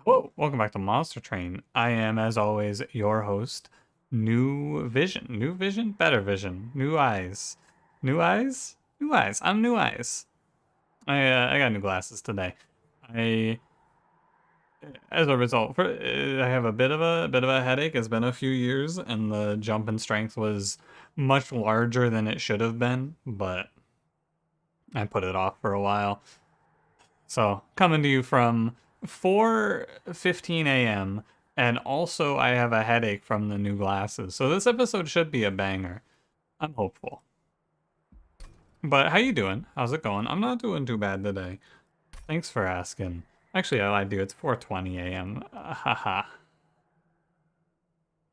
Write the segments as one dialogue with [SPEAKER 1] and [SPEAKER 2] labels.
[SPEAKER 1] Whoa, welcome back to Monster Train. I am, as always, your host, New Vision. New Vision? Better Vision. New Eyes. New Eyes? New Eyes. I'm New Eyes. I got new glasses today. I, as a result, I have a bit of a headache. It's been a few years, and the jump in strength was much larger than it should have been, but I put it off for a while. So, coming to you from 4:15 a.m. and also I have a headache from the new glasses. So this episode should be a banger. I'm hopeful. But how you doing? How's it going? I'm not doing too bad today. Thanks for asking. Actually, I lied to you. It's 4:20 a.m. Haha.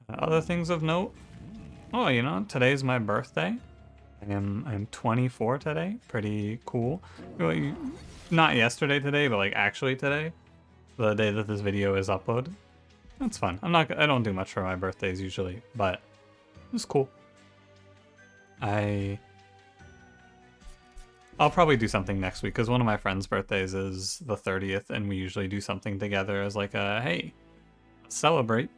[SPEAKER 1] Other things of note? Oh, today's my birthday. I'm 24 today. Pretty cool. Well, not yesterday today, but like actually today. The day that this video is uploaded. That's fun. I don't do much for my birthdays usually, but it's cool. I'll probably do something next week because one of my friends' birthdays is the 30th, and we usually do something together as like a hey, celebrate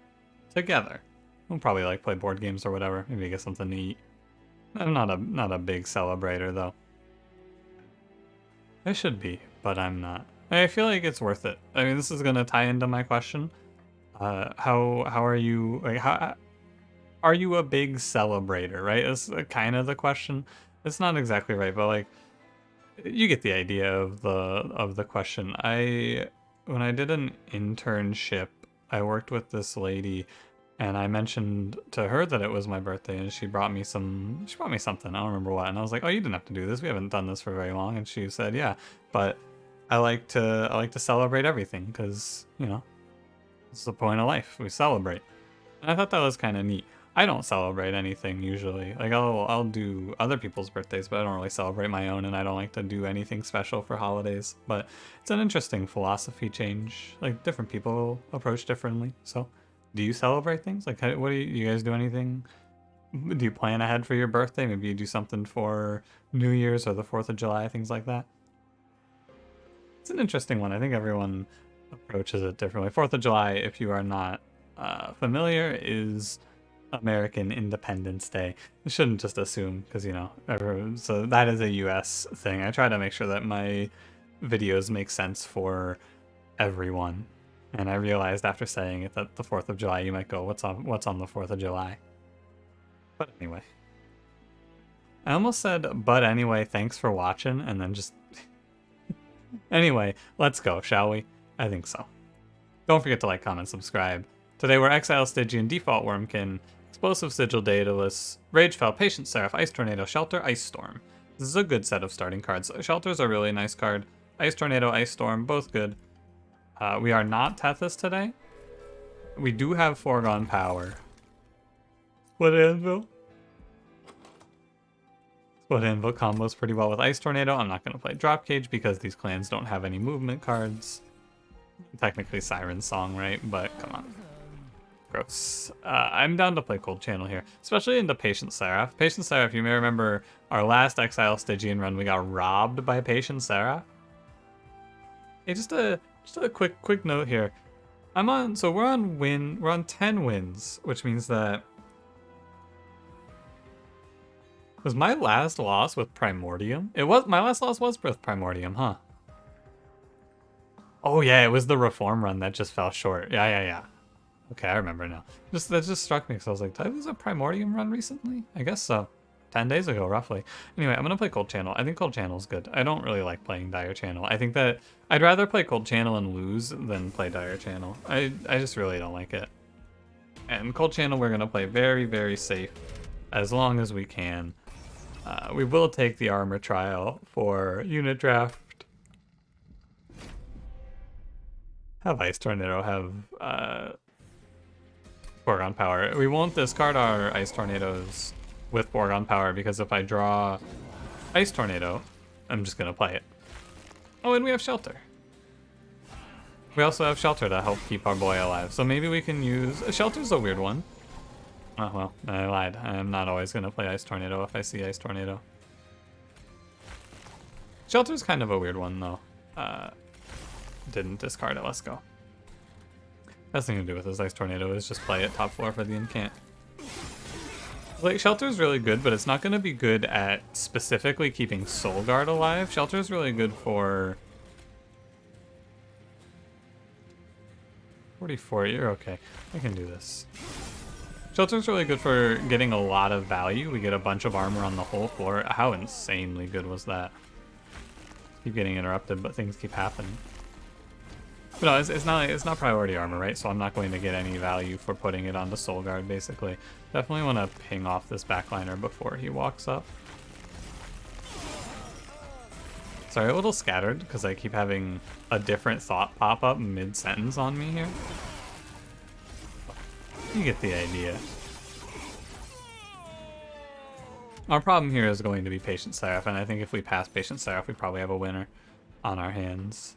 [SPEAKER 1] together. We'll probably like play board games or whatever. Maybe get something to eat. I'm not a big celebrator though. I should be, but I'm not. I feel like it's worth it. I mean, this is gonna tie into my question. How are you? Like, how are you a big celebrator? Right? That's kind of the question. It's not exactly right, but like, you get the idea of the question. When I did an internship, I worked with this lady, and I mentioned to her that it was my birthday, and she brought me something. I don't remember what, and I was like, "Oh, you didn't have to do this. We haven't done this for very long." And she said, "Yeah, but I like to celebrate everything because it's the point of life. We celebrate." And I thought that was kind of neat. I don't celebrate anything usually. Like I'll do other people's birthdays, but I don't really celebrate my own, and I don't like to do anything special for holidays. But it's an interesting philosophy change. Like different people approach differently. So, do you celebrate things? Like, what do you guys do? Anything? Do you plan ahead for your birthday? Maybe you do something for New Year's or the 4th of July, things like that. It's an interesting one. I think everyone approaches it differently. 4th of July, if you are not familiar, is American Independence Day. You shouldn't just assume because so that is a US thing. I try to make sure that my videos make sense for everyone. And I realized after saying it that the 4th of July, you might go, what's on the 4th of July? But anyway. I almost said, but anyway, thanks for watching, and then just... Anyway, let's go, shall we? I think so. Don't forget to like, comment, subscribe. Today we're Exile Stygian, Default Wurmkin, Explosive Sigil Daedalus, Ragefell, Patient Seraph, Ice Tornado, Shelter, Ice Storm. This is a good set of starting cards. Shelter's a really nice card. Ice Tornado, Ice Storm, both good. We are not Tethys today. We do have Foregone Power. Split Anvil. Split Anvil combos pretty well with Ice Tornado. I'm not going to play Drop Cage because these clans don't have any movement cards. Technically Siren Song, right? But come on. Gross. I'm down to play Cold Channel here, especially into Patient Seraph. Patient Seraph, you may remember our last Exile Stygian run, we got robbed by Patient Seraph. Hey, just a quick note here. We're on 10 wins, which means that was my last loss with Primordium? My last loss was with Primordium, huh? Oh yeah, it was the Reform run that just fell short. Yeah. Okay, I remember now. That just struck me because I was like, did I lose a Primordium run recently? I guess so. 10 days ago, roughly. Anyway, I'm gonna play Cold Channel. I think Cold Channel is good. I don't really like playing Dire Channel. I think that I'd rather play Cold Channel and lose than play Dire Channel. I just really don't like it. And Cold Channel, we're gonna play very, very safe as long as we can. We will take the armor trial for unit draft. Have Ice Tornado, have Foregone Power. We won't discard our Ice Tornadoes with Foregone Power because if I draw Ice Tornado, I'm just gonna play it. Oh, and we have Shelter. We also have Shelter to help keep our boy alive. So maybe we can use... Shelter's a weird one. Oh, well, I lied. I'm not always gonna play Ice Tornado if I see Ice Tornado. Shelter's kind of a weird one, though. Didn't discard it. Let's go. Best thing to do with this Ice Tornado is just play it top 4 for the incant. Like, Shelter is really good, but it's not going to be good at specifically keeping Soul Guard alive. Shelter is really good for... 44, you're okay. I can do this. Shelter's really good for getting a lot of value. We get a bunch of armor on the whole floor. How insanely good was that? Keep getting interrupted, but things keep happening. But no, it's not priority armor, right? So I'm not going to get any value for putting it onto Soul Guard, basically. Definitely want to ping off this backliner before he walks up. Sorry, a little scattered, because I keep having a different thought pop up mid-sentence on me here. You get the idea. Our problem here is going to be Patient Seraph, and I think if we pass Patient Seraph, we probably have a winner on our hands.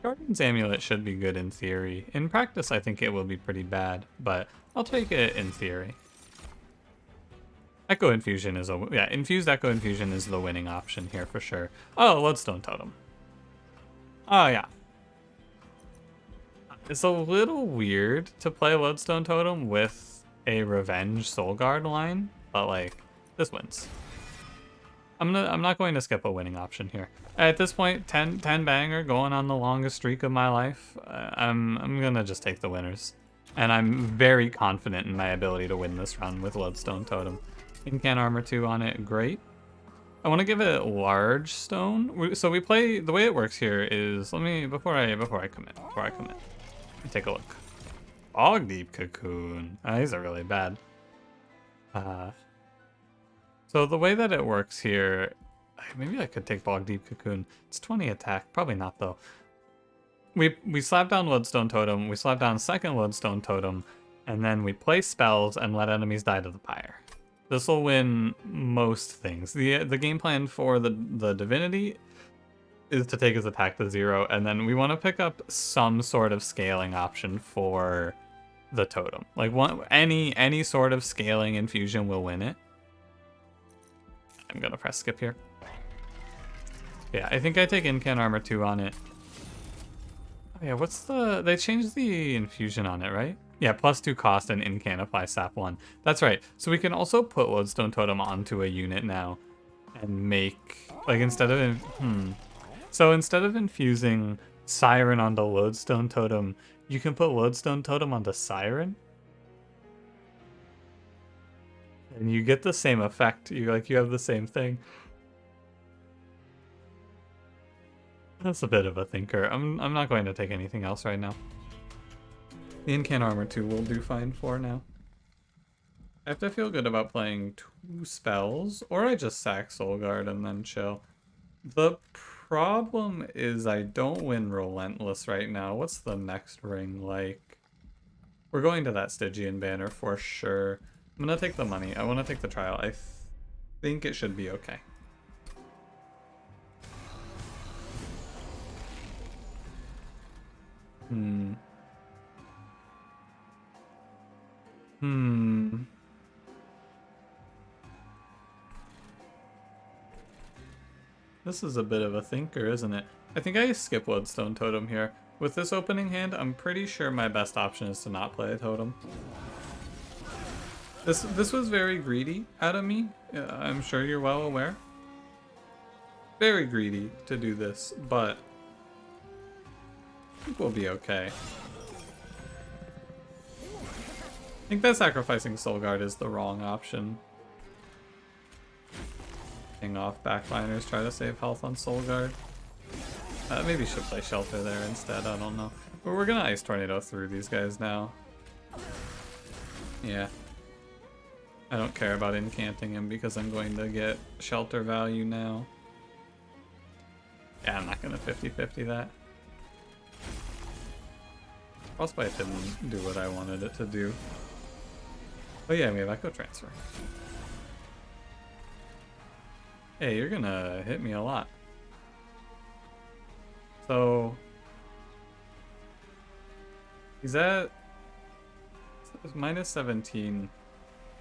[SPEAKER 1] Guardian's Amulet should be good in theory. In practice, I think it will be pretty bad, but I'll take it in theory. Echo Infusion is Infused Echo Infusion is the winning option here for sure. Oh, Lodestone Totem. Oh yeah. It's a little weird to play Lodestone Totem with a Revenge Soul Guard line, but like, this wins. I'm not going to skip a winning option here. At this point, 10 banger going on the longest streak of my life. I'm gonna just take the winners. And I'm very confident in my ability to win this run with Lodestone Totem. Incant Armor 2 on it, great. I want to give it Large Stone. So we play, the way it works here is, before I commit, let me take a look. Bog Deep Cocoon. These are really bad. So the way that it works here, maybe I could take Bog Deep Cocoon. It's 20 attack, probably not though. We slap down Lodestone Totem, we slap down second Lodestone Totem, and then we play spells and let enemies die to the pyre. This will win most things. The game plan for the Divinity is to take his attack to 0, and then we want to pick up some sort of scaling option for the totem. Like any sort of scaling infusion will win it. I'm gonna press skip here. Yeah, I think I take Incant Armor 2 on it. Oh yeah, they changed the infusion on it, right? Yeah, +2 cost and incantify sap 1. That's right. So we can also put Lodestone Totem onto a unit now and make, like, instead of infusing Siren onto Lodestone Totem, you can put Lodestone Totem onto Siren. And you get the same effect. You have the same thing. That's a bit of a thinker. I'm not going to take anything else right now. The Incant Armor 2 will do fine for now. I have to feel good about playing 2 spells, or I just sack Soul Guard and then chill. The problem is I don't win Relentless right now. What's the next ring like? We're going to that Stygian banner for sure. I'm gonna take the money. I want to take the trial. I think it should be okay. This is a bit of a thinker, isn't it? I think I skip Lodestone Totem here. With this opening hand, I'm pretty sure my best option is to not play a totem. This was very greedy out of me. I'm sure you're well aware. Very greedy to do this, but I think we'll be okay. I think that sacrificing Soul Guard is the wrong option. Ping off backliners, try to save health on Soul Guard. Maybe should play Shelter there instead, I don't know. But we're gonna Ice Tornado through these guys now. Yeah. I don't care about incanting him because I'm going to get Shelter value now. Yeah, I'm not gonna 50-50 that. Frostbite didn't do what I wanted it to do. Oh yeah, we have Echo Transfer. Hey, you're gonna hit me a lot. So he's at -17.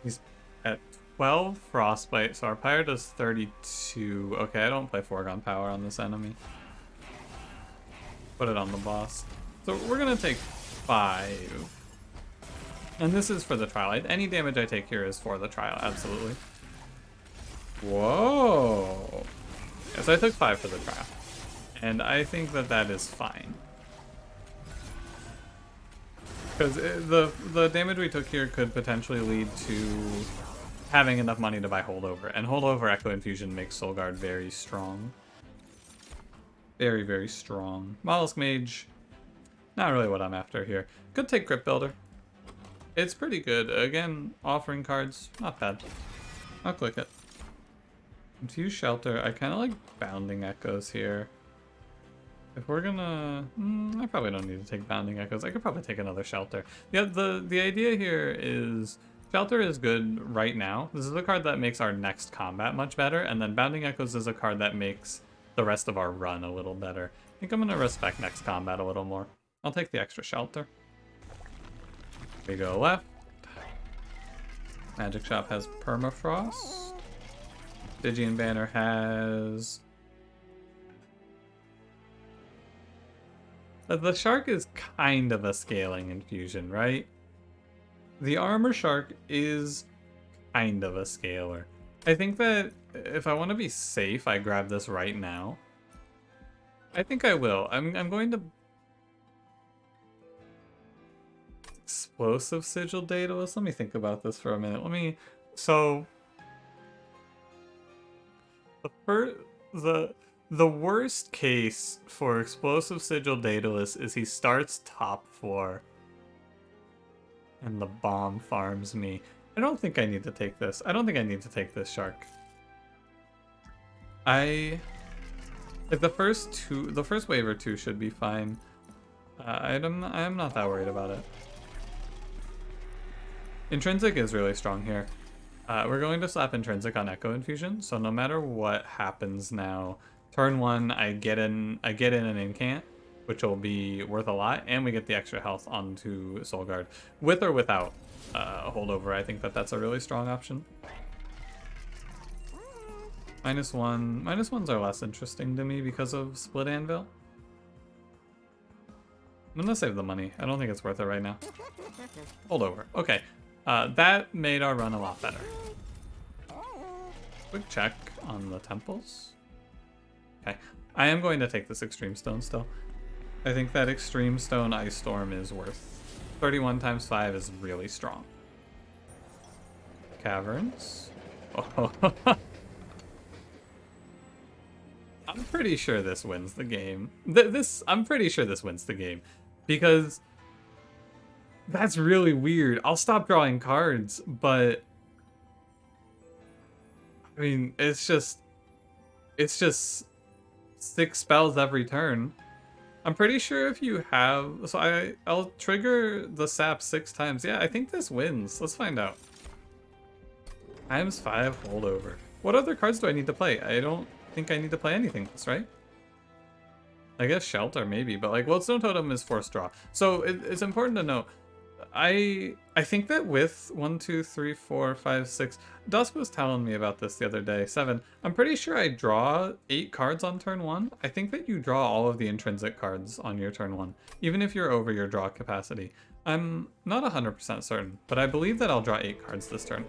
[SPEAKER 1] He's at 12 Frostbite, so our Pyre does 32. Okay, I don't play Foregone Power on this enemy. Put it on the boss. So we're gonna take 5. And this is for the trial. Any damage I take here is for the trial, absolutely. Whoa. Yeah, so I took 5 for the trial. And I think that that is fine. Because the damage we took here could potentially lead to having enough money to buy Holdover. And Holdover Echo Infusion makes Soulguard very strong. Very, very strong. Mollusk Mage, not really what I'm after here. Could take Crypt Builder. It's pretty good. Again, offering cards, not bad. I'll click it. Infuse Shelter. I kind of like Bounding Echoes here. If we're gonna... I probably don't need to take Bounding Echoes. I could probably take another Shelter. Yeah, the idea here is... Shelter is good right now. This is a card that makes our next combat much better, and then Bounding Echoes is a card that makes the rest of our run a little better. I think I'm gonna respect next combat a little more. I'll take the extra Shelter. We go left. Magic Shop has Permafrost. Stygian Banner has... The Shark is kind of a scaling infusion, right? The Armor Shark is kind of a scaler. I think that if I want to be safe, I grab this right now. I think I will. I'm going to... Explosive Sigil Daedalus? Let me think about this for a minute. So... The worst case for Explosive Sigil Daedalus is he starts top 4. And the bomb farms me. I don't think I need to take this. I don't think I need to take this Shark. Like the first wave or 2 should be fine. I'm not that worried about it. Intrinsic is really strong here. We're going to slap Intrinsic on Echo Infusion, so no matter what happens now, turn 1 I get in an incant, which will be worth a lot, and we get the extra health onto Soulguard. With or without Holdover, I think that that's a really strong option. -1. -1s are less interesting to me because of Split Anvil. I'm gonna save the money. I don't think it's worth it right now. Holdover. Okay. That made our run a lot better. Quick check on the temples. Okay. I am going to take this Extreme Stone still. I think that Extreme Stone Ice Storm is worth 31 times 5 is really strong. Caverns. Oh. I'm pretty sure this wins the game. I'm pretty sure this wins the game. Because that's really weird. I'll stop drawing cards, but I mean, it's just 6 spells every turn. I'm pretty sure if you have... So I'll trigger the sap 6 times. Yeah, I think this wins. Let's find out. Times 5 Holdover. What other cards do I need to play? I don't think I need to play anything else, right? I guess Shelter maybe, but like Lodestone Totem is forced draw. So it's important to know. I think that with 1, 2, 3, 4, 5, 6... Dusk was telling me about this the other day. 7. I'm pretty sure I draw 8 cards on turn 1. I think that you draw all of the intrinsic cards on your turn 1, even if you're over your draw capacity. I'm not 100% certain, but I believe that I'll draw 8 cards this turn.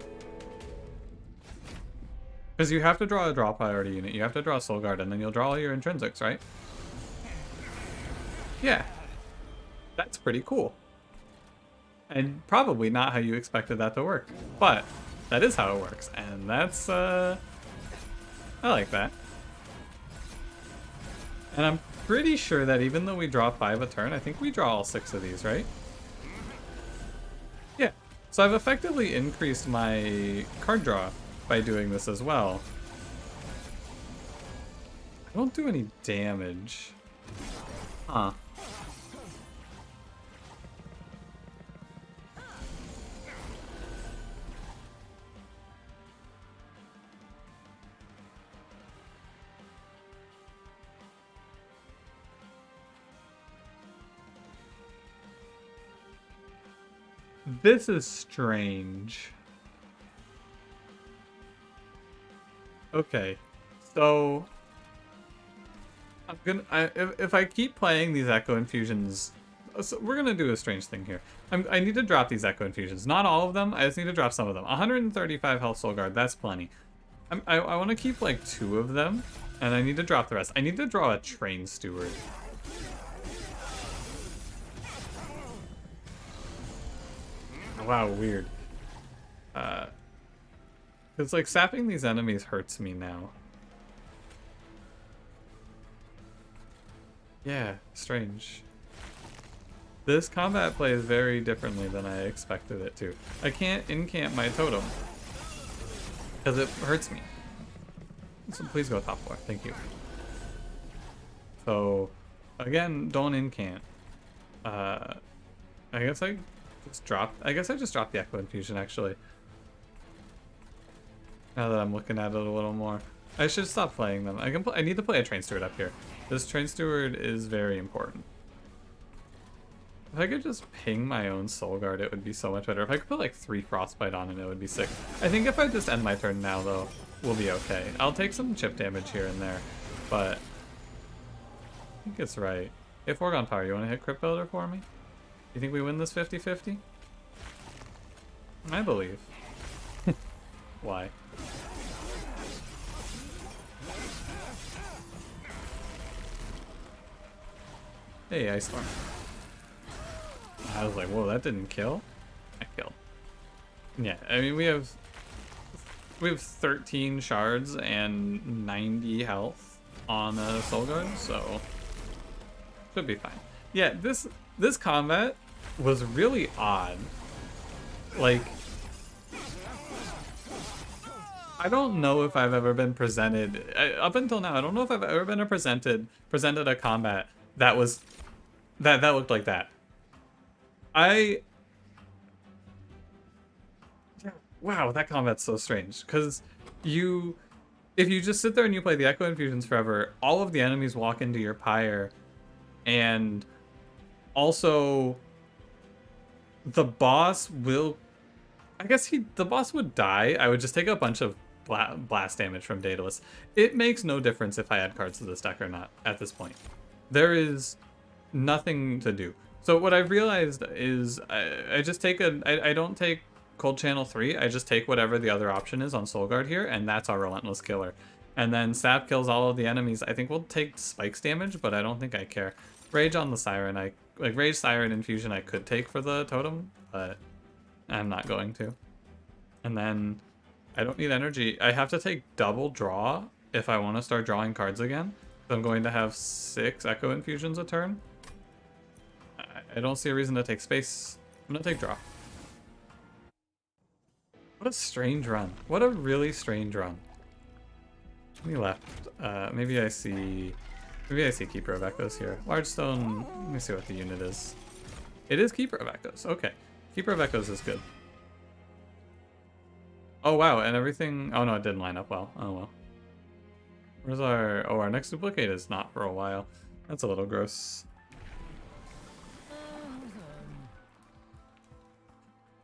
[SPEAKER 1] Because you have to draw a draw priority unit, you have to draw a Soulguard, and then you'll draw all your intrinsics, right? Yeah. That's pretty cool. And probably not how you expected that to work. But that is how it works, and that's, I like that. And I'm pretty sure that even though we draw 5 a turn, I think we draw all 6 of these, right? Yeah. So I've effectively increased my card draw by doing this as well. I don't do any damage. Huh. This is strange. Okay, so I'm gonna if I keep playing these Echo Infusions So we're gonna do a strange thing here. I need to drop these Echo Infusions. Not all of them, I just need to drop some of them. 135 health Soul Guard, that's plenty. I want to keep like 2 of them, and I need to drop the rest. I need to draw a Train Steward. Wow, weird. It's like sapping these enemies hurts me now. Yeah, strange. This combat plays very differently than I expected it to. I can't incamp my totem because it hurts me. So please go top floor, thank you. So again, don't incamp. I guess I just dropped the Echo Infusion actually. Now that I'm looking at it a little more. I should stop playing them. I need to play a Train Steward up here. This Train Steward is very important. If I could just ping my own Soul Guard, it would be so much better. If I could put like 3 Frostbite on it, it would be sick. I think if I just end my turn now though, we'll be okay. I'll take some chip damage here and there, but I think it's right. Hey, Foregone Power, you want to hit Crypt Builder for me? You think we win this 50-50? I believe. Why? Hey, Ice Storm. I was like, whoa, that didn't kill? I killed. Yeah, I mean, we have 13 shards and 90 health on a Soul Guard, so should be fine. Yeah, this combat was really odd. Like, I don't know if I've ever been presented up until now. I don't know if I've ever been presented a combat that was that looked like that. Wow, that combat's so strange because if you just sit there and you play the Echo Infusions forever, all of the enemies walk into your pyre, and also the boss will, the boss would die. I would just take a bunch of blast damage from Daedalus. It makes no difference if I add cards to this deck or not at this point. There is nothing to do. So what I've realized is I just take I don't take Cold Channel 3, I just take whatever the other option is on Soul Guard here, and that's our Relentless Killer. And then Sap kills all of the enemies. I think we'll take Spikes damage, but I don't think I care. Rage on the Siren, Rage, Siren, Infusion I could take for the totem, but I'm not going to. And then I don't need energy. I have to take double draw if I want to start drawing cards again. So I'm going to have 6 Echo Infusions a turn. I don't see a reason to take space. I'm going to take draw. What a strange run. What a really strange run. We left. Maybe I see Keeper of Echoes here. Large Stone, let me see what the unit is. It is Keeper of Echoes. Okay. Keeper of Echoes is good. Oh wow, and everything, oh no, it didn't line up well. Oh well. Where's our next duplicate is not for a while. That's a little gross.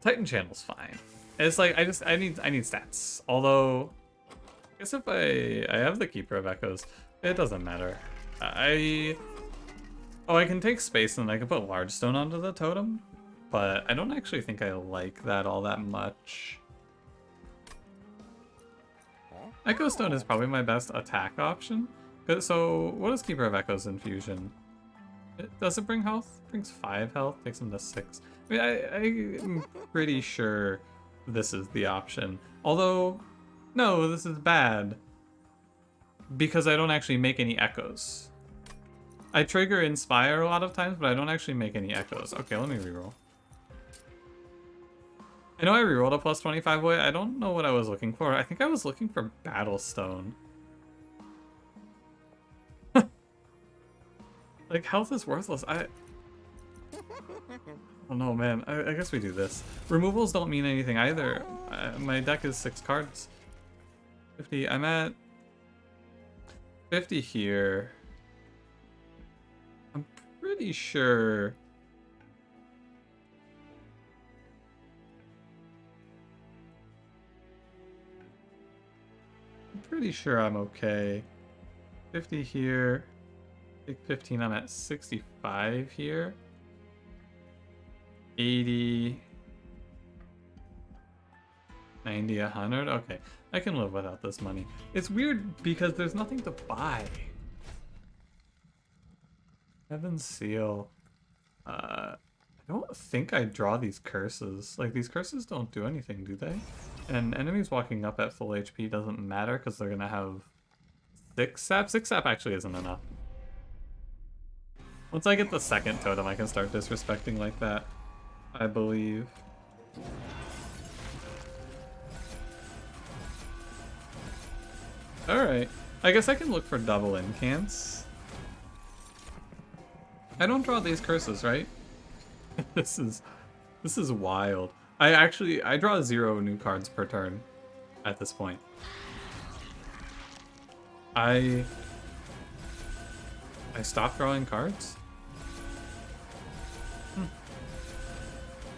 [SPEAKER 1] Titan Channel's fine. It's like I need stats. Although I guess if I have the Keeper of Echoes, it doesn't matter. I can take space and I can put Large Stone onto the totem, but I don't actually think I like that all that much. Echo Stone is probably my best attack option. So what is Keeper of Echoes Infusion? Does it bring health? It brings 5 health, takes him to 6. I mean, I'm pretty sure this is the option. Although, no, this is bad. Because I don't actually make any echoes. I trigger Inspire a lot of times, but I don't actually make any echoes. Okay, let me reroll. I know I rerolled a plus 25 way. I don't know what I was looking for. I think I was looking for Battlestone. Like, health is worthless. I don't know, man. I guess we do this. Removals don't mean anything either. My deck is 6 cards. 50. I'm at 50 here. I'm pretty sure. Pretty sure I'm okay. 50 here. Take 15, I'm at 65 here. 80, 90, 100. Okay, I can live without this money. It's weird because there's nothing to buy. Heaven's Seal. I don't think I draw these curses. Like, these curses don't do anything, do they? And enemies walking up at full HP doesn't matter because they're gonna have 6 sap. 6 sap actually isn't enough. Once I get the second totem, I can start disrespecting like that, I believe. Alright. I guess I can look for double incants. I don't draw these curses, right? This is wild. I draw 0 new cards per turn at this point. I stopped drawing cards?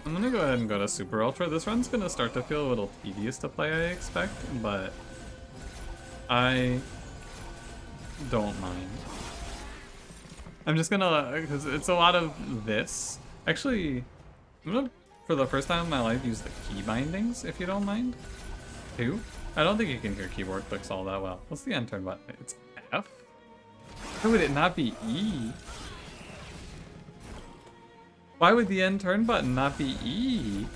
[SPEAKER 1] I'm gonna go ahead and go to Super Ultra. This run's gonna start to feel a little tedious to play, I expect, but I don't mind. I'm just gonna, because it's a lot of this. Actually, I'm gonna, for the first time in my life, use the key bindings, if you don't mind. 2? I don't think you can hear keyboard clicks all that well. What's the end turn button? It's F? Why would it not be E? Why would the end turn button not be E?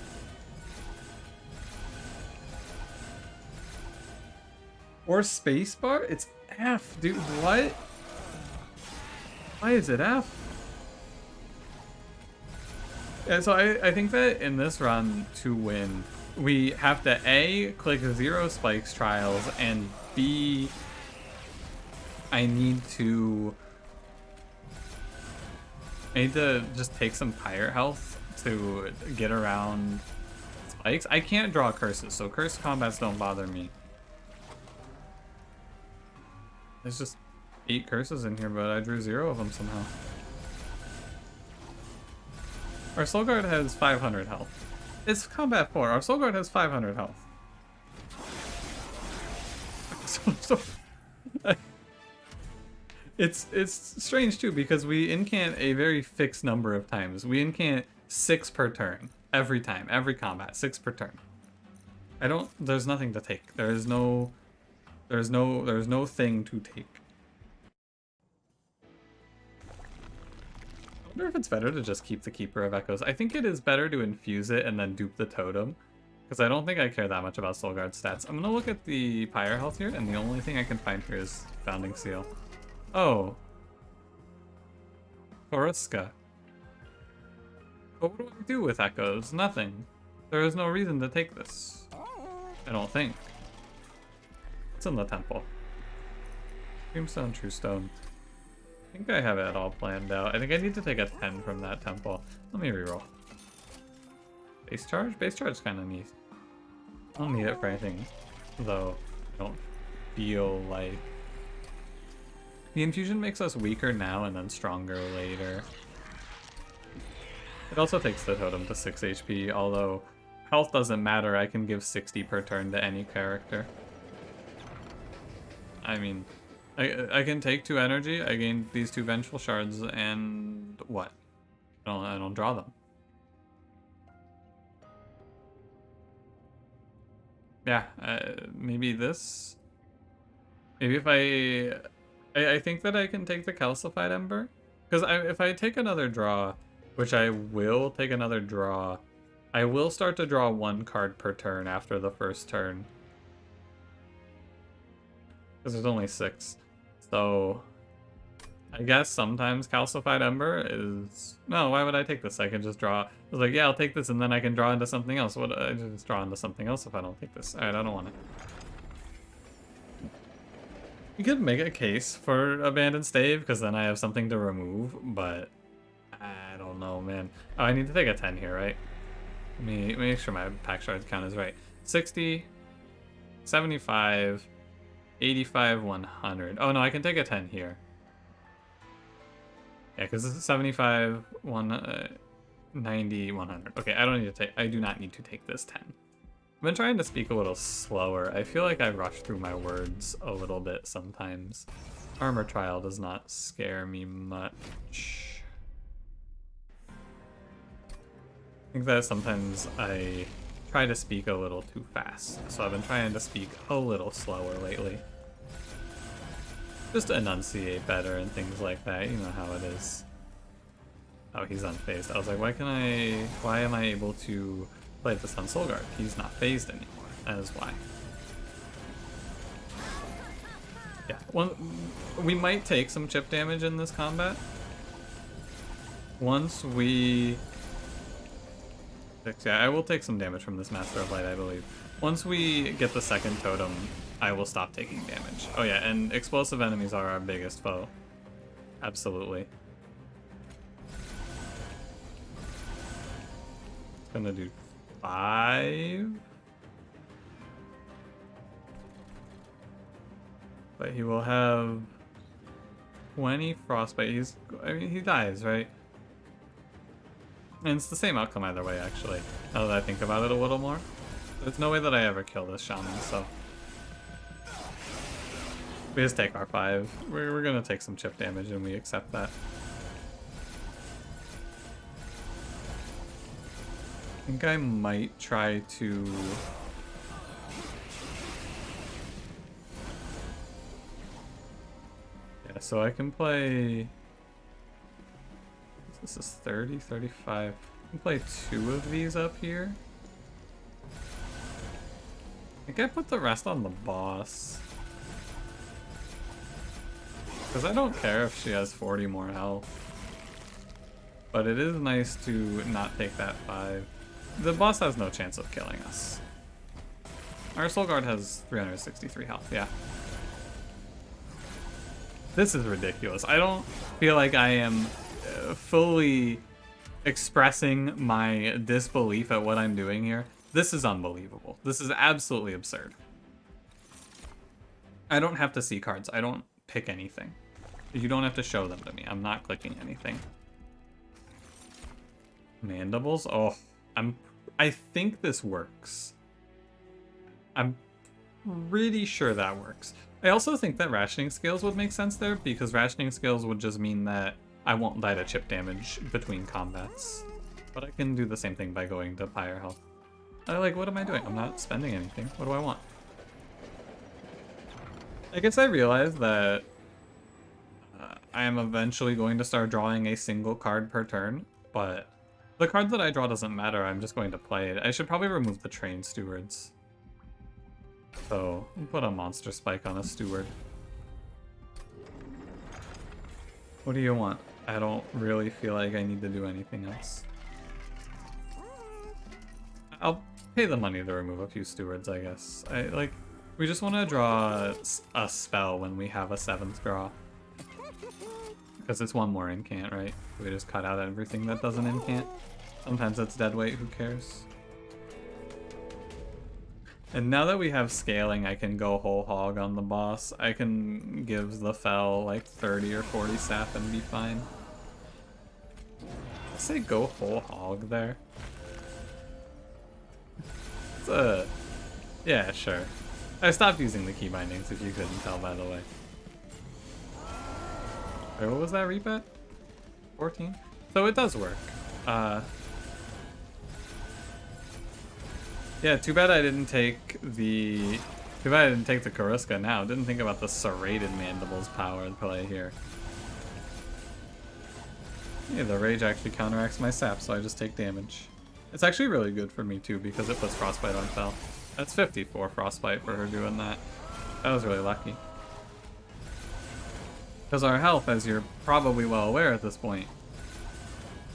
[SPEAKER 1] Or spacebar? It's F, dude. What? Why is it F? Yeah, so I think that in this run, to win, we have to A, click 0 spikes trials, and B, I need to just take some pyre health to get around spikes. I can't draw curses, so curse combats don't bother me. There's just 8 curses in here, but I drew 0 of them somehow. Our Soul Guard has 500 health. It's combat 4. Our Soul Guard has 500 health. It's strange too because we incant a very fixed number of times. We incant 6 per turn every time, every combat, 6 per turn. There's nothing to take. There's no thing to take. I wonder if it's better to just keep the Keeper of Echoes. I think it is better to infuse it and then dupe the totem, because I don't think I care that much about Soul Guard stats. I'm gonna look at the Pyre health here, and the only thing I can find here is Founding Seal. Oh. Koriska. But what do I do with Echoes? Nothing. There is no reason to take this. I don't think. It's in the temple. Tombstone, True Stone. I think I have it all planned out. I think I need to take a 10 from that temple. Let me reroll. Base charge? Base charge is kind of neat. I don't need it for anything, though. I don't feel like... The infusion makes us weaker now and then stronger later. It also takes the totem to 6 HP, although health doesn't matter. I can give 60 per turn to any character. I mean... I can take 2 energy, I gain these 2 Vengeful Shards, and what? I don't draw them. Yeah, maybe this? Maybe if I think that I can take the Calcified Ember? Because if I take another draw, which I will take another draw, I will start to draw 1 card per turn after the first turn. Because there's only 6. So, I guess sometimes Calcified Ember is... No, why would I take this? I can just draw... I was like, yeah, I'll take this and then I can draw into something else. What? I just draw into something else if I don't take this. Alright, I don't want it. You could make a case for Abandoned Stave, because then I have something to remove, but... I don't know, man. Oh, I need to take a 10 here, right? Let me make sure my pack shards count is right. 60, 75... 85, 100. Oh no, I can take a 10 here. Yeah, because this is 75, 90, 100. Okay, I do not need to take this 10. I've been trying to speak a little slower. I feel like I rush through my words a little bit sometimes. Armor Trial does not scare me much. I think that sometimes I try to speak a little too fast, so I've been trying to speak a little slower lately. Just to enunciate better and things like that, you know how it is. Oh, he's unfazed. I was like, why am I able to play this on Soul Guard? He's not phased anymore. That is why. Yeah, we might take some chip damage in this combat. Once we... Yeah, I will take some damage from this Master of Light, I believe. Once we get the second totem, I will stop taking damage. Oh yeah, and explosive enemies are our biggest foe. Absolutely. It's gonna do 5. But he will have 20 frostbite. He dies, right? And it's the same outcome either way, actually, now that I think about it a little more. There's no way that I ever kill this shaman, so... We just take our 5. We're gonna take some chip damage and we accept that. I think I might try to... Yeah, so I can play... This is 30, 35. I can play 2 of these up here. I think I put the rest on the boss. Because I don't care if she has 40 more health. But it is nice to not take that 5. The boss has no chance of killing us. Our Soul Guard has 363 health, yeah. This is ridiculous. I don't feel like I am fully expressing my disbelief at what I'm doing here. This is unbelievable. This is absolutely absurd. I don't have to see cards. I don't pick anything. You don't have to show them to me. I'm not clicking anything. Mandibles? Oh, I think this works. I'm pretty sure that works. I also think that rationing skills would make sense there, because rationing skills would just mean that I won't die to chip damage between combats. But I can do the same thing by going to higher health. What am I doing? I'm not spending anything. What do I want? I guess I realized that I am eventually going to start drawing a single card per turn, but the card that I draw doesn't matter. I'm just going to play it. I should probably remove the train stewards. So, put a monster spike on a steward. What do you want? I don't really feel like I need to do anything else. I'll pay the money to remove a few stewards, I guess. We just want to draw a spell when we have a 7th draw. Because it's one more incant, right? We just cut out everything that doesn't incant. Sometimes that's dead weight, who cares? And now that we have scaling, I can go whole hog on the boss. I can give the Fel like 30 or 40 sap and be fine. Let's say go whole hog there. Yeah, sure. I stopped using the key bindings, if you couldn't tell, by the way. Wait, what was that repat? 14? So it does work. Yeah, too bad I didn't take the... Too bad I didn't take the Karuska now. Didn't think about the serrated mandibles power at play here. Yeah, the rage actually counteracts my sap, so I just take damage. It's actually really good for me too, because it puts frostbite on Fel. That's 54 frostbite for her doing that. That was really lucky. Because our health, as you're probably well aware at this point,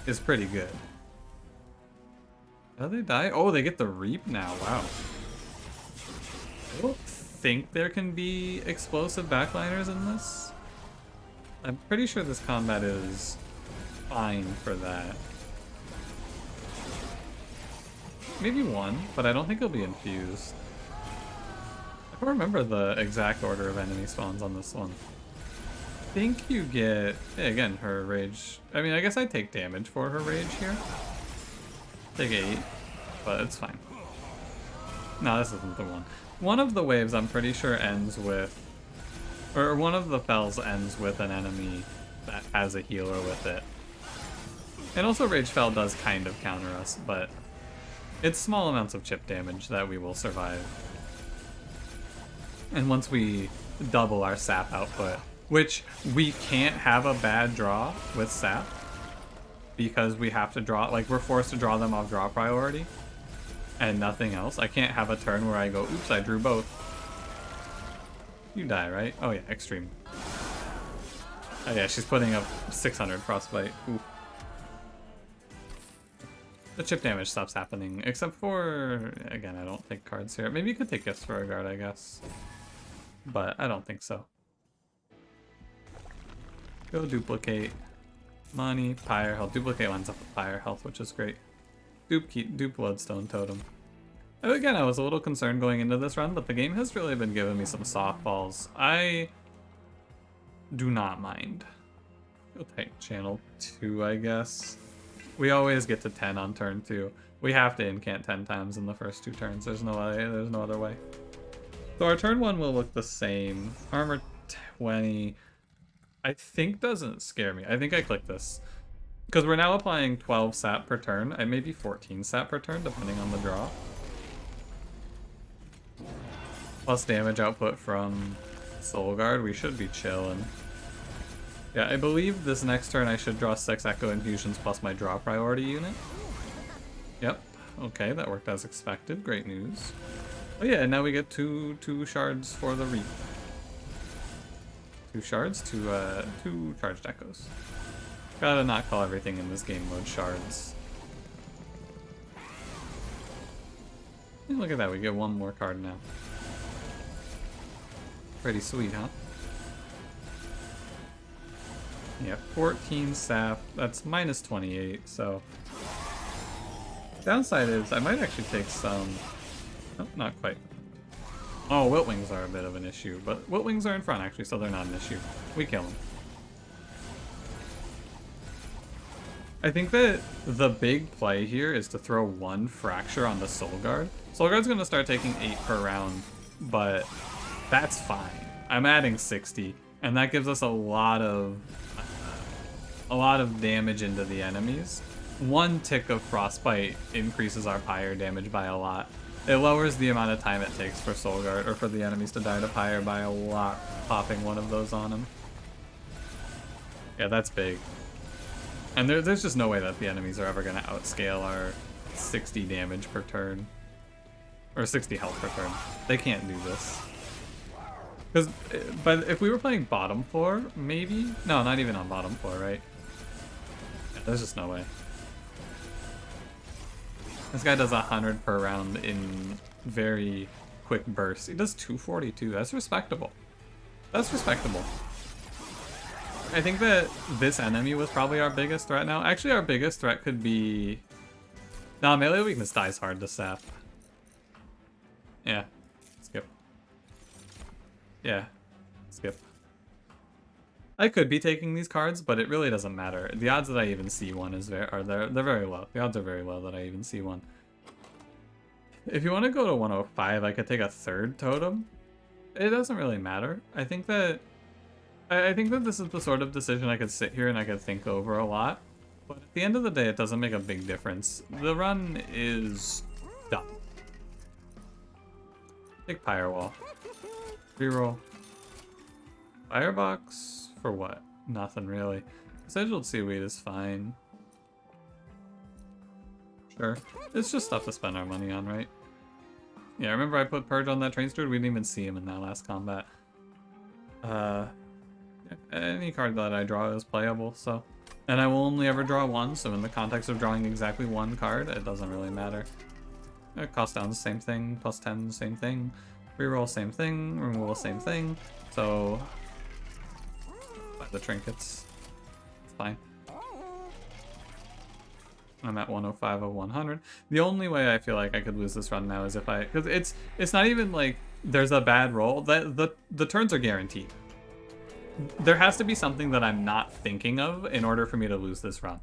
[SPEAKER 1] is pretty good. How do they die? Oh, they get the reap now. Wow. I don't think there can be explosive backliners in this. I'm pretty sure this combat is fine for that. Maybe 1, but I don't think it'll be infused. I don't remember the exact order of enemy spawns on this one. I think you get, yeah, again, her rage. I mean, I guess I take damage for her rage here. Take 8, but it's fine. No, this isn't the one. One of the waves, I'm pretty sure, ends with... Or one of the Fels ends with an enemy that has a healer with it. And also Ragefell does kind of counter us, but it's small amounts of chip damage that we will survive. And once we double our sap output, which we can't have a bad draw with sap, because we have to draw, like we're forced to draw them off draw priority and nothing else. I can't have a turn where I go, oops, I drew both. You die, right? Oh yeah, extreme. Oh yeah, she's putting up 600 frostbite. Ooh. The chip damage stops happening, except for, again, I don't take cards here. Maybe you could take gifts for a guard, I guess. But I don't think so. Go duplicate. Money, pyre health. Duplicate lines up with pyre health, which is great. Dupe bloodstone totem. And again, I was a little concerned going into this run, but the game has really been giving me some softballs. I do not mind. Go take channel 2, I guess. We always get to 10 on turn 2. We have to incant 10 times in the first 2 turns. There's no other way. So our turn 1 will look the same. Armor 20. I think doesn't scare me. I think I click this. Because we're now applying 12 sap per turn, and maybe 14 sap per turn, depending on the draw. Plus damage output from Soul Guard, we should be chilling. Yeah, I believe this next turn I should draw 6 Echo Infusions plus my draw priority unit. Yep, okay, that worked as expected. Great news. Oh yeah, and now we get two shards for the Reap. 2 shards, 2 charged echoes. Gotta not call everything in this game mode shards. And look at that, we get 1 more card now. Pretty sweet, huh? Yeah, 14 sap, that's minus 28, so... Downside is, I might actually take some... Oh, not quite. Oh, Wiltwings are a bit of an issue, but Wiltwings are in front actually, so they're not an issue. We kill them. I think that the big play here is to throw 1 Fracture on the Soul Guard. Soul Guard's gonna start taking 8 per round, but that's fine. I'm adding 60, and that gives us a lot of damage into the enemies. 1 tick of Frostbite increases our Pyre damage by a lot. It lowers the amount of time it takes for Soul Guard, or for the enemies to die to Pyre by a lot, popping 1 of those on them. Yeah, that's big. And there's just no way that the enemies are ever going to outscale our 60 damage per turn. Or 60 health per turn. They can't do this. But if we were playing bottom floor, maybe? No, not even on bottom floor, right? Yeah, there's just no way. This guy does 100 per round in very quick bursts. He does 242. That's respectable. That's respectable. I think that this enemy was probably our biggest threat now. Actually, our biggest threat could be... Nah, melee weakness dies hard to sap. Yeah. Skip. Yeah. Skip. I could be taking these cards, but it really doesn't matter. The odds that I even see one they're very low. The odds are very low that I even see one. If you want to go to 105, I could take a 3rd totem. It doesn't really matter. I think that this is the sort of decision I could sit here and I could think over a lot. But at the end of the day, it doesn't make a big difference. The run is done. Take Firewall. Reroll. Firebox for what? Nothing really. Sigiled Seaweed is fine. Sure. It's just stuff to spend our money on, right? Yeah, remember I put Purge on that train steward? We didn't even see him in that last combat. Any card that I draw is playable, so... And I will only ever draw 1, so in the context of drawing exactly 1 card, it doesn't really matter. Cost down the same thing, plus 10 the same thing, reroll same thing, removal same thing, so... Buy the trinkets. It's fine. I'm at 105 of 100. The only way I feel like I could lose this run now is if I... Because it's not even like there's a bad roll. The turns are guaranteed. There has to be something that I'm not thinking of in order for me to lose this run.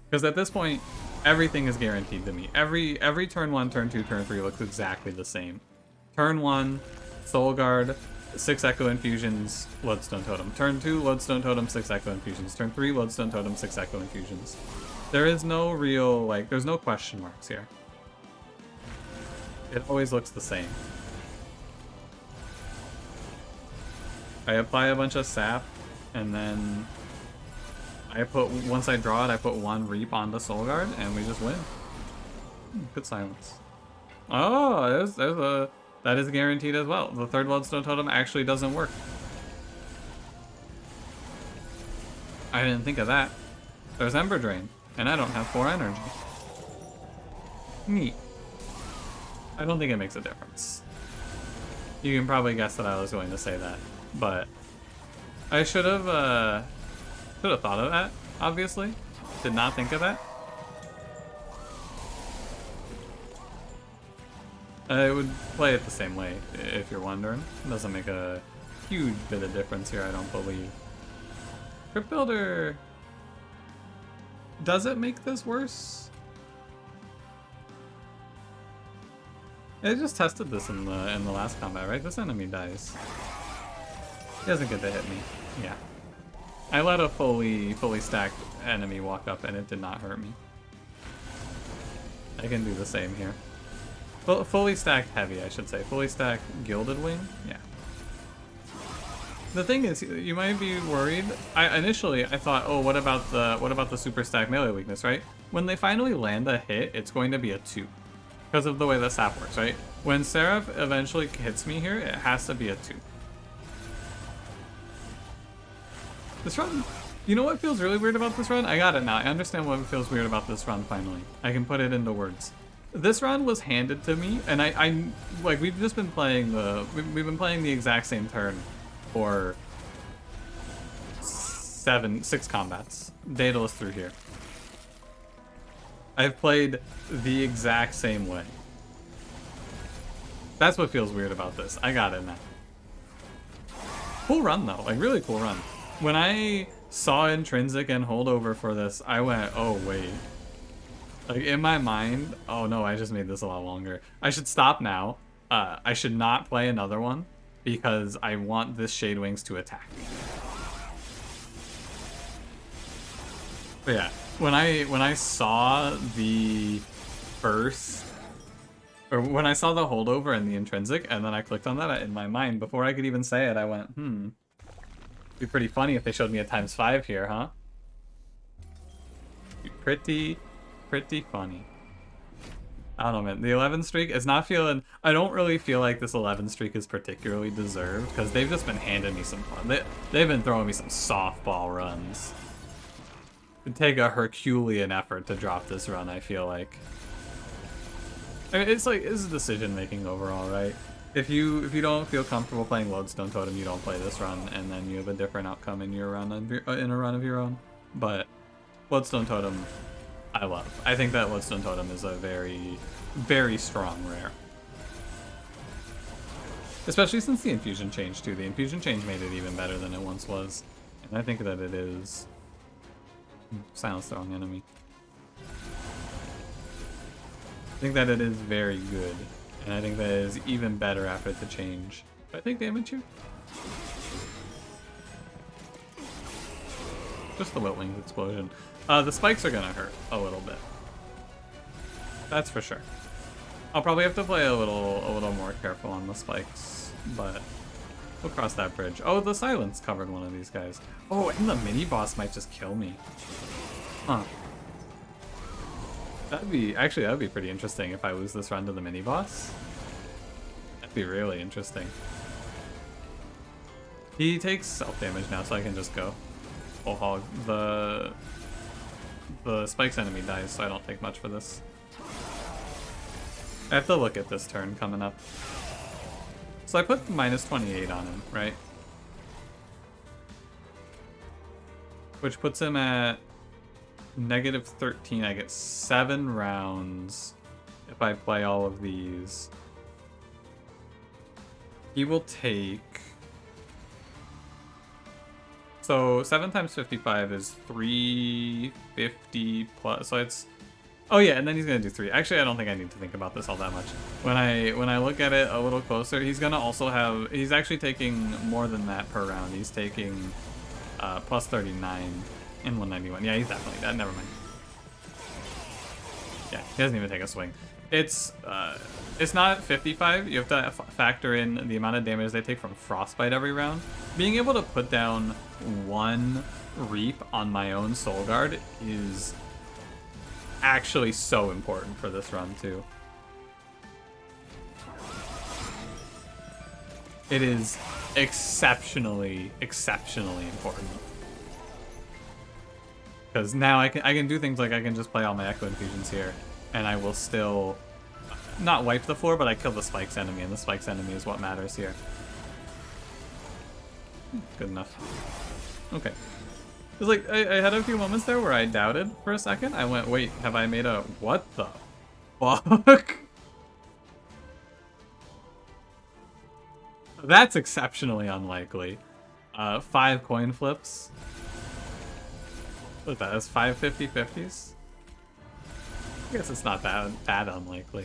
[SPEAKER 1] Because at this point, everything is guaranteed to me. Every turn 1, turn 2, turn 3 looks exactly the same. Turn 1, Soul Guard, 6 Echo Infusions, Lodestone Totem. Turn 2, Lodestone Totem, 6 Echo Infusions. Turn 3, Lodestone Totem, 6 Echo Infusions. There is no real, like, there's no question marks here. It always looks the same. I apply a bunch of sap, and then once I draw it, I put 1 Reap onto Soul Guard, and we just win. Good silence. Oh, that is guaranteed as well. The 3rd Lodestone Totem actually doesn't work. I didn't think of that. There's Ember Drain, and I don't have 4 energy. Neat. I don't think it makes a difference. You can probably guess that I was going to say that, but I should have thought of that, obviously. Did not think of that. I would play it the same way, if you're wondering. It doesn't make a huge bit of difference here, I don't believe. Crypt Builder... Does it make this worse? I just tested this in the last combat, right? This enemy dies. He doesn't get to hit me. Yeah. I let a fully stacked enemy walk up and it did not hurt me. I can do the same here. Fully stacked heavy, I should say. Fully stacked Gilded Wing? Yeah. The thing is, you might be worried. Initially I thought, oh, what about the super stacked melee weakness, right? When they finally land a hit, it's going to be a 2. Because of the way the sap works, right? When Seraph eventually hits me here, it has to be a 2. This run, you know what feels really weird about this run? I got it now. I understand what feels weird about this run finally. I can put it into words. This run was handed to me, and I like we've just been playing we've been playing the exact same turn for 6 combats. Daedalus through here. I've played the exact same way. That's what feels weird about this. I got it now. Cool run though, like really cool run. When I saw Intrinsic and Holdover for this, I went, oh wait. Like in my mind, oh no, I just made this a lot longer. I should stop now. I should not play another one because I want this Shade Wings to attack. But yeah, when I saw the first, or when I saw the Holdover and the Intrinsic, and then I clicked on that in my mind, before I could even say it, I went, it'd be pretty funny if they showed me a ×5 here, huh? Be pretty funny. I don't know, man. The 11 streak is not feeling... I don't really feel like this 11 streak is particularly deserved, because they've just been handing me some fun. They've been throwing me some softball runs. It'd take a Herculean effort to drop this run, I feel like. I mean, it's decision making overall, right? If you don't feel comfortable playing Lodestone Totem, you don't play this run, and then you have a different outcome in your run in a run of your own. But Lodestone Totem, I love. I think that Lodestone Totem is a very, very strong rare. Especially since the Infusion change too. The Infusion change made it even better than it once was, and I think that it is. Silence the wrong enemy. I think that it is very good, and I think that it is even better after the change. Do I take damage here? Just the Wilt Wings explosion. The spikes are gonna hurt a little bit. That's for sure. I'll probably have to play a little more careful on the spikes, but we'll cross that bridge. Oh, the silence covered one of these guys. Oh, and the mini boss might just kill me. Huh. That'd be pretty interesting if I lose this run to the mini boss. That'd be really interesting. He takes self damage now, so I can just go full hog. The spikes enemy dies, so I don't take much for this. I have to look at this turn coming up. So I put -28 on him, right? Which puts him at -13. I get 7 rounds if I play all of these. He will take... So 7 times 55 is 350 plus. So it's Oh yeah, and then he's gonna do 3. Actually, I don't think I need to think about this all that much. When I look at it a little closer, he's gonna also have, he's actually taking more than that per round. He's taking plus 39 and 191. Yeah, he's definitely dead. Never mind. Yeah, he doesn't even take a swing. It's not 55. You have to factor in the amount of damage they take from frostbite every round. Being able to put down 1 reap on my own soul guard is actually so important for this run too. It is exceptionally important. Because now I can do things like I can just play all my Echo Infusions here, and I will still not wipe the floor, but I kill the Spikes enemy, and the Spikes enemy is what matters here. Good enough. Okay. It's like, I had a few moments there where I doubted for a second. I went, wait, have I made a... What the fuck? That's exceptionally unlikely. 5 coin flips. Look at that, that's 5 50-50s. I guess it's not that unlikely.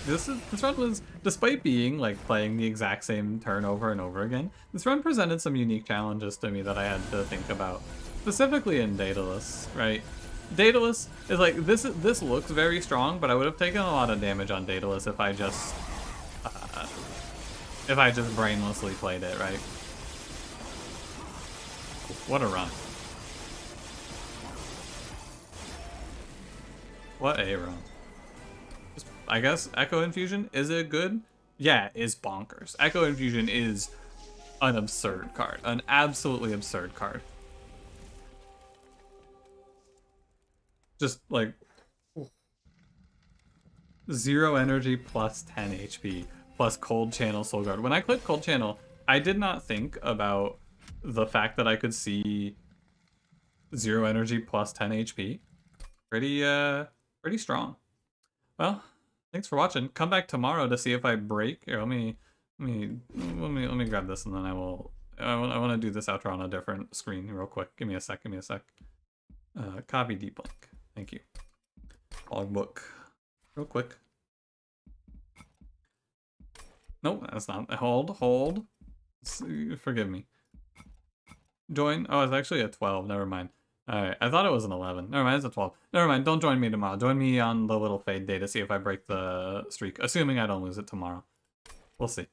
[SPEAKER 1] This run was, despite being like playing the exact same turn over and over again, this run presented some unique challenges to me that I had to think about. Specifically in Daedalus, right? Daedalus is like, this looks very strong, but I would have taken a lot of damage on Daedalus if I just brainlessly played it, right? What a run. What a run. I guess Echo Infusion, is it good? Yeah, is bonkers. Echo Infusion is an absurd card. An absolutely absurd card. Just like 0 energy plus 10 HP plus Cold Channel Soul Guard. When I clicked Cold Channel, I did not think about the fact that I could see 0 energy plus 10 HP. Pretty strong. Well, thanks for watching. Come back tomorrow to see if I break. Here, let me grab this, and then I want to do this outro on a different screen real quick. Give me a sec. Copy deep link. Thank you. Logbook. Real quick. Nope, that's not. Hold. Forgive me. Join. Oh, it's actually a 12. Never mind. Alright, I thought it was an 11. Never mind, it's a 12. Never mind, don't join me tomorrow. Join me on the little fade day to see if I break the streak, assuming I don't lose it tomorrow. We'll see.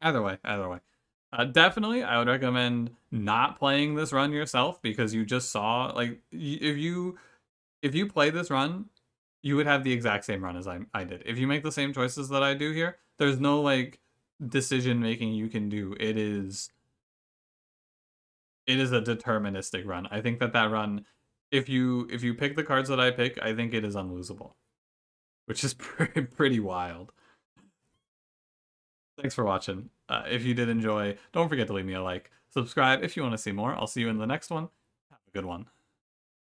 [SPEAKER 1] Either way. Definitely, I would recommend not playing this run yourself, because you just saw, like, if you play this run, you would have the exact same run as I did. If you make the same choices that I do here, there's no, like, decision making you can do. It is a deterministic run. I think that run, if you pick the cards that I pick, I think it is unlosable, which is pretty wild. Thanks for watching. If you did enjoy, don't forget to leave me a like. Subscribe if you want to see more. I'll see you in the next one. Have a good one.